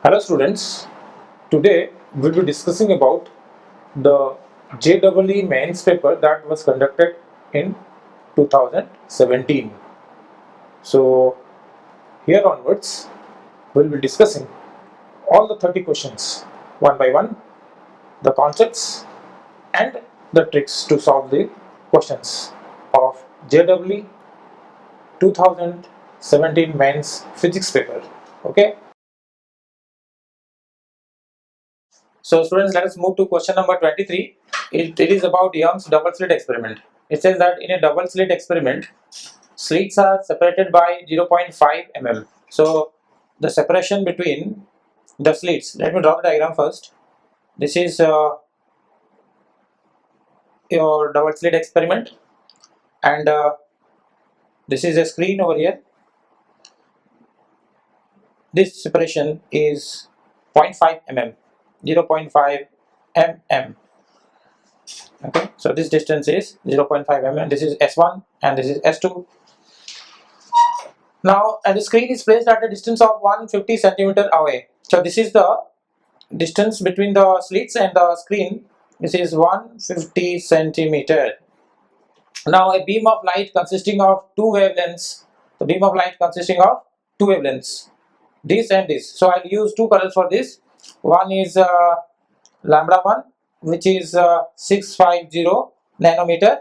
Hello students, today we'll be discussing about the JEE mains paper that was conducted in 2017. So here onwards we'll be discussing all the 30 questions one by one, the concepts and the tricks to solve the questions of JEE 2017 mains physics paper. Okay. So students, let us move to question number 23. It is about Young's double slit experiment. It says that in a double slit experiment, slits are separated by 0.5 mm. So the separation between the slits, let me draw the diagram first. This is your double slit experiment, and this is a screen over here. This separation is 0.5 mm, 0.5 mm. Okay, so this distance is 0.5 mm. This is S1 and this is S2. Now, and the screen is placed at a distance of 150 centimeter away. So this is the distance between the slits and the screen. This is 150 centimeter. Now, a beam of light consisting of two wavelengths. The beam of light consisting of two wavelengths, this and this. So I'll use two colors for this. One is lambda 1, which is 650 nanometer.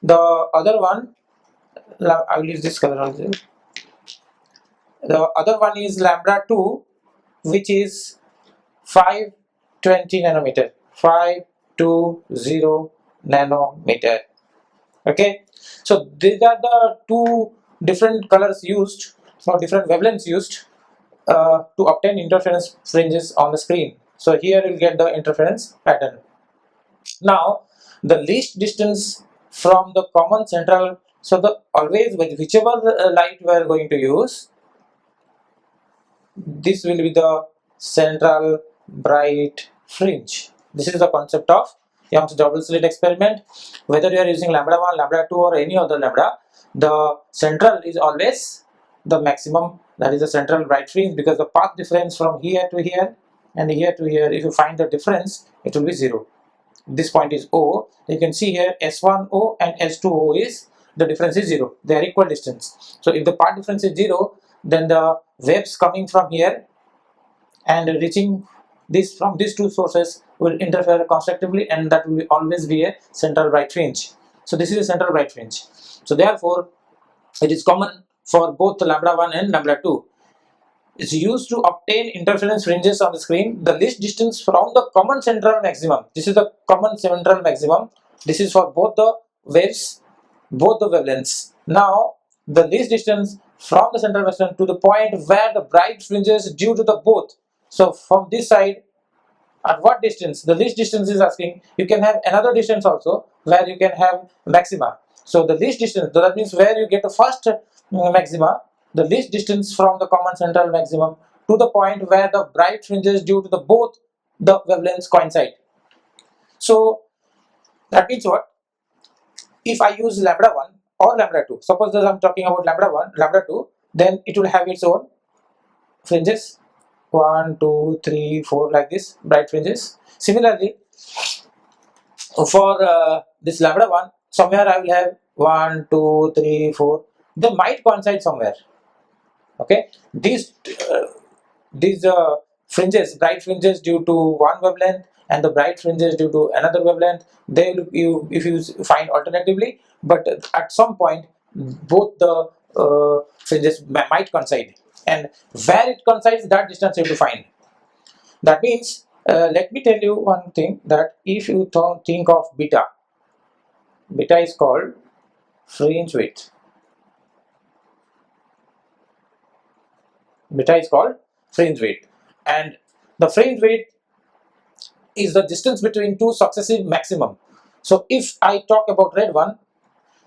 The other one, I will use this color also. The other one is lambda 2, which is 520 nanometer. 520 nanometer. Okay, so these are the two different colors used, or different wavelengths used to obtain interference fringes on the screen. So here you'll get the interference pattern. Now, the least distance from the common central, so the always whichever light we are going to use, this will be the central bright fringe. This is the concept of Young's double slit experiment. Whether you are using lambda 1, lambda 2 or any other lambda, the central is always the maximum, that is the central bright fringe, because the path difference from here to here and here to here, if you find the difference, it will be 0. This point is O. You can see here S1O and S2O is, the difference is 0. They are equal distance. So if the path difference is 0, then the waves coming from here and reaching this from these two sources will interfere constructively, and that will always be a central bright fringe. So this is a central bright fringe. So therefore it is common for both lambda 1 and lambda 2. It's used to obtain interference fringes on the screen. The least distance from the common central maximum. This is the common central maximum. This is for both the waves, both the wavelengths. Now, the least distance from the central maximum to the point where the bright fringes due to the both. So from this side, at what distance? The least distance is asking. You can have another distance also where you can have maxima. So the least distance, that means where you get the first maxima, the least distance from the common central maximum to the point where the bright fringes due to the both the wavelengths coincide. So that means what? If I use lambda 1 or lambda 2, suppose that I'm talking about lambda 1, lambda 2, then it will have its own fringes, 1, 2, 3, 4, like this, bright fringes. Similarly, for this lambda 1, somewhere I will have 1, 2, 3, 4. They might coincide somewhere. Okay, these fringes, bright fringes due to one wavelength and the bright fringes due to another wavelength, they will, if you find alternatively, but at some point both the fringes might coincide, and where it coincides, that distance you have to find. That means let me tell you one thing, that if you think of beta, beta is called fringe width. Beta is called fringe width, and the fringe width is the distance between two successive maximum. So if I talk about red one,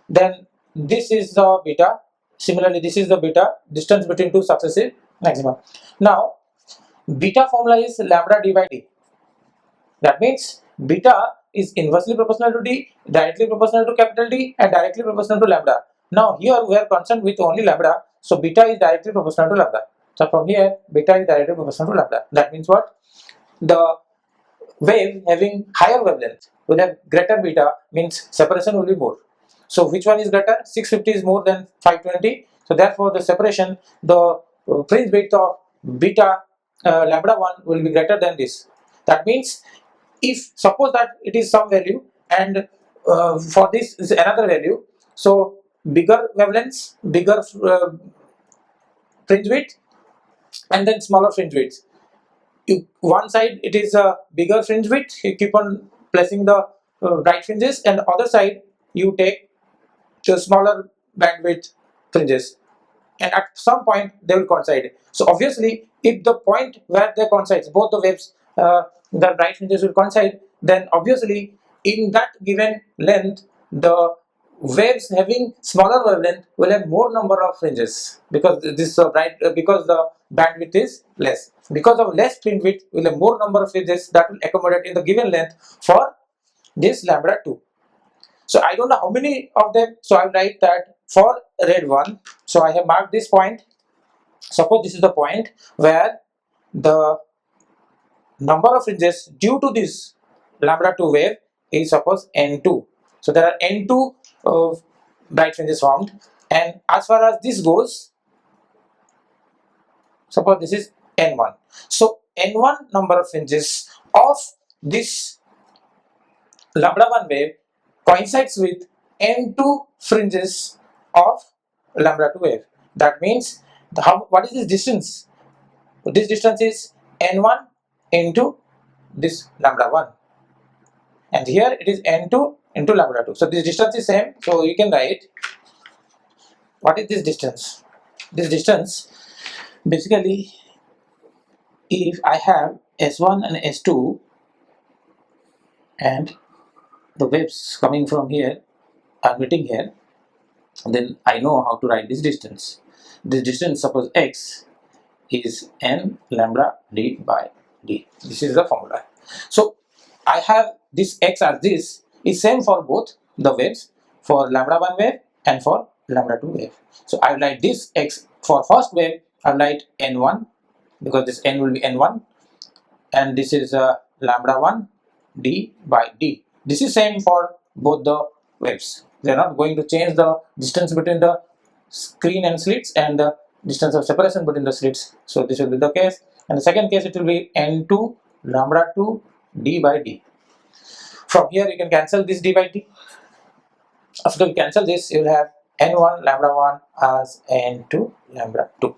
then this is the beta. Similarly, this is the beta, distance between two successive maximum. Now, beta formula is lambda d by d. That means beta is inversely proportional to d, directly proportional to capital D, and directly proportional to lambda. Now here we are concerned with only lambda, so beta is directly proportional to lambda. So from here, beta is directly proportional to lambda. That means what? The wave having higher wavelength will have greater beta, means separation will be more. So which one is greater? 650 is more than 520. So therefore the separation, the fringe width of beta lambda 1 will be greater than this. That means if suppose that it is some value and for this is another value, so bigger wavelengths, bigger fringe width, and then smaller fringe width. One side it is a bigger fringe width, you keep on placing the bright fringes, and other side you take the smaller bandwidth fringes, and at some point they will coincide. So obviously if the point where they coincide, both the waves, the bright fringes will coincide, then obviously in that given length the waves having smaller wavelength will have more number of fringes, because this because the bandwidth is less. Because of less fringe width will have more number of fringes that will accommodate in the given length for this lambda 2. So I don't know how many of them, so I will write that for red one. So I have marked this point. Suppose this is the point where the number of fringes due to this lambda 2 wave is suppose n2. So there are n2 bright fringes formed, and as far as this goes, suppose this is n1. So n1 number of fringes of this lambda 1 wave coincides with n2 fringes of lambda 2 wave. That means what is this distance? This distance is n1 into this lambda 1, and here it is n2 into lambda 2. So this distance is same, so you can write what is this distance. This distance basically, if I have s1 and s2 and the waves coming from here are meeting here, then I know how to write this distance. This distance, suppose x, is n lambda d by d. This is the formula. So I have this x as this is same for both the waves, for lambda 1 wave and for lambda 2 wave. So I write this x for first wave, I write n1, because this n will be n1, and this is lambda 1 d by d. This is same for both the waves. They are not going to change the distance between the screen and slits and the distance of separation between the slits. So this will be the case. And the second case, it will be n2 lambda 2 d by d. From here you can cancel this d by d. After you cancel this, you will have n1 lambda 1 as n2 lambda 2.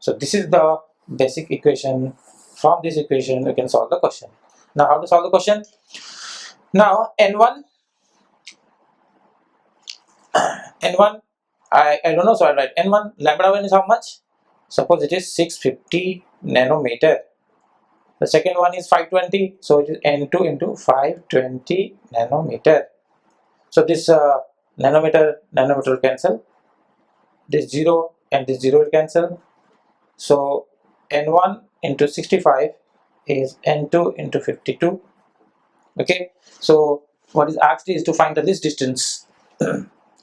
So this is the basic equation. From this equation you can solve the question. Now how to solve the question? Now n1 I don't know, so I write n1 lambda 1 is how much? Suppose it is 650 nanometer. The second one is 520, so it is n2 into 520 nanometer. So this nanometer will cancel, this 0 and this 0 will cancel. So n1 into 65 is n2 into 52. Okay, so what is asked is to find the least distance.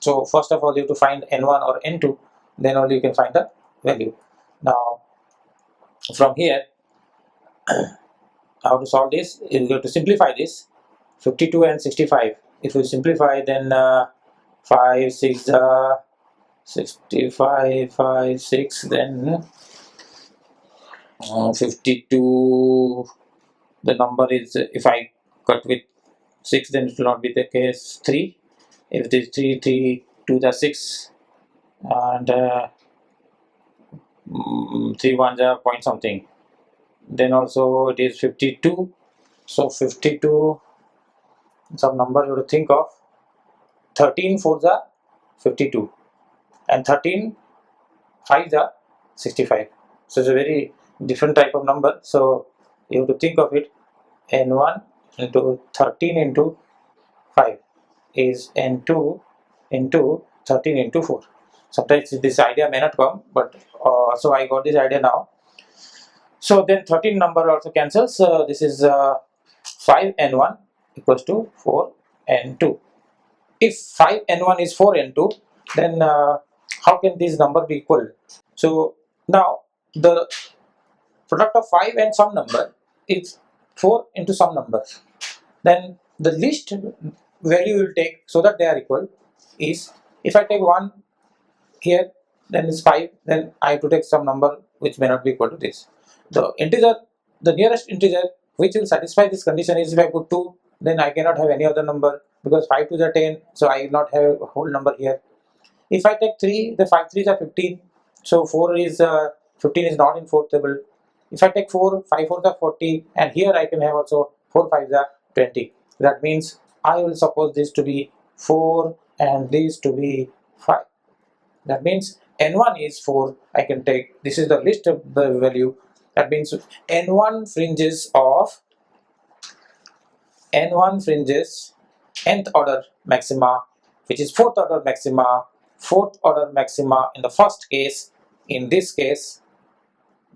So first of all you have to find n1 or n2, then only you can find the value. Now from here, how to solve this? You have to simplify this. 52 and 65, if you simplify, then 5 6 65, 5 6, then 52. The number is, if I cut with 6, then it will not be the case. 3, if it is 3 3 2 the 6, and 3 1 the point something, then also it is 52. So 52, some number you have to think of. 13 4 the 52, and 13 5 the 65. So it's a very different type of number, so you have to think of it. n1 into 13 into 5 is n2 into 13 into 4. Sometimes this idea may not come, but so I got this idea now. So then 13 number also cancels. This is 5n1 equals to 4n2. If 5n1 is 4n2, then how can this number be equal? So now the product of 5 and some number is 4 into some number, then the least value you will take so that they are equal is, if I take 1 here, then it's 5, then I have to take some number which may not be equal to this. The integer, the nearest integer which will satisfy this condition is, if I put 2, then I cannot have any other number, because 5 to the 10, so I will not have a whole number here. If I take 3, the 5 3s are 15, so 4 is 15 is not in 4th table. If I take 4, 5 4s are 40, and here I can have also 4 5s are 20. That means I will suppose this to be 4 and this to be 5. That means n1 is 4. I can take, this is the list of the value. That means n1 fringes of nth order maxima, which is 4th order maxima, 4th order maxima in the first case. In this case,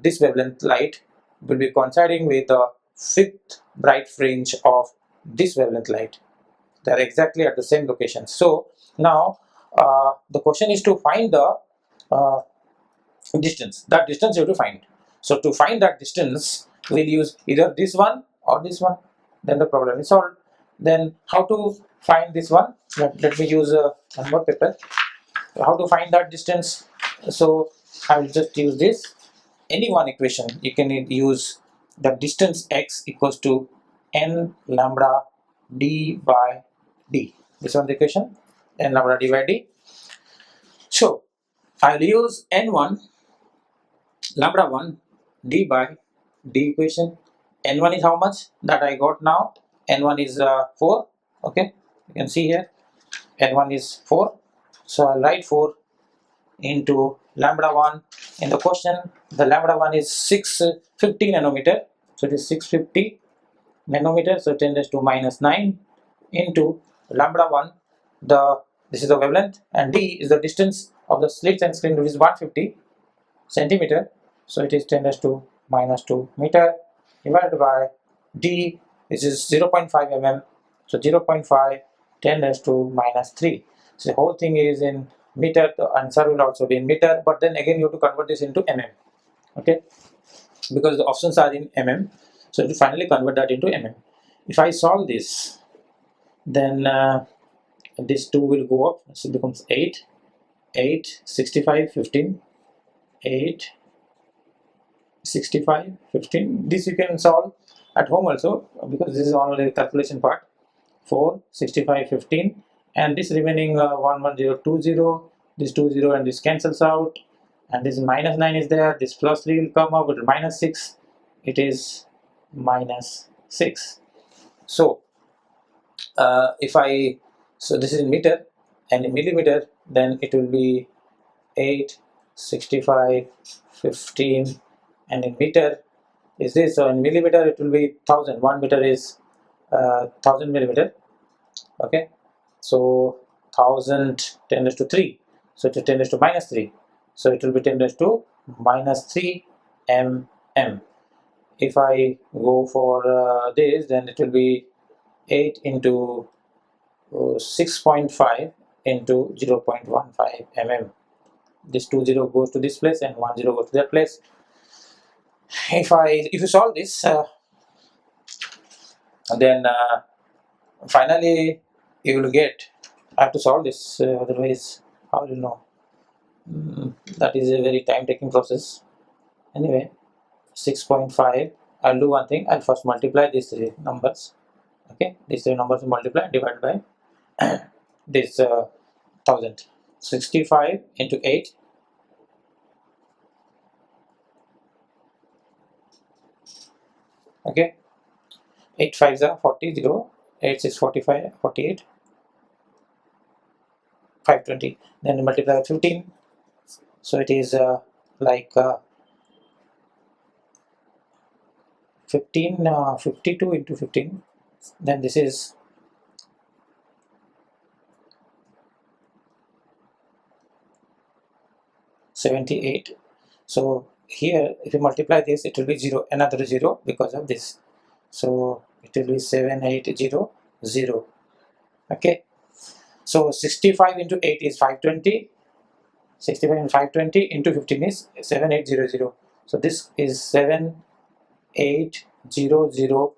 this wavelength light will be coinciding with the 5th bright fringe of this wavelength light. They are exactly at the same location. So now the question is to find the distance. That distance you have to find. So to find that distance, we'll use either this one or this one. Then the problem is solved. Then how to find this one? Let me use one more paper. How to find that distance? So I will just use this. Any one equation, you can use the distance x equals to n lambda d by d. This one the equation, n lambda d by d. So I'll use n1 lambda 1 d by d equation. N1 is how much that I got now? N1 is 4. Okay, you can see here N1 is 4. So I'll write 4 into lambda 1 in the question. The lambda 1 is 650 nanometer, so it is 650 nanometer, so 10 raised to minus 9 into lambda 1, this is the wavelength, and d is the distance of the slits and screen, which is 150 centimeter, so it is 10 raised to minus 2 meter, divided by d, which is 0.5 mm, so 0.5 10 raised to minus 3. So the whole thing is in meter. The answer will also be in meter, but then again you have to convert this into mm. Okay, because the options are in mm, so to finally convert that into mm. If I solve this, then this 2 will go up, so it becomes 8 65 15 8 65 15. This you can solve at home also, because this is only the calculation part. 4 65 15, and this remaining 11020, this 20 and this cancels out, and this minus 9 is there, this plus 3 will come up with minus 6, it is minus 6. So if I, so this is in meter, and in millimeter, then it will be 8 65 15, and in meter is this, so in millimeter it will be 1000. 1 meter is 1000 millimeter. Okay, so 1000 10 raised to 3, so it is 10 raised to minus 3, so it will be 10 raised to minus 3 mm. If I go for this, then it will be 8 into 6.5 into 0.15 mm. This 20 goes to this place and 10 goes to that place. If you solve this, then finally you will get, I have to solve this, otherwise how will you know? That is a very time taking process. Anyway, 6.5, I'll do one thing, I'll first multiply these three numbers. Okay, these three numbers multiply divided by this 1000. 65 into 8, okay, 8 5s are 40, 0, 8 6 45 48, 520, then multiply with 15, so it is like 52 into 15, then this is 78. So here if you multiply this, it will be 0, another 0 because of this, so it will be 7800. Okay, so 65 into 8 is 520, 65 and 520 into 15 is 7800, So this is 7800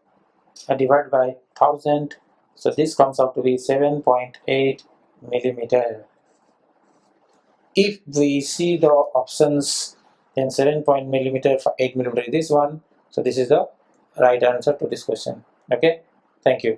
divided by 1000. So this comes out to be 7.8 millimeter. If we see the options, then 7 point millimeter for 8 millimeter is this one. So this is the right answer to this question. Okay, thank you.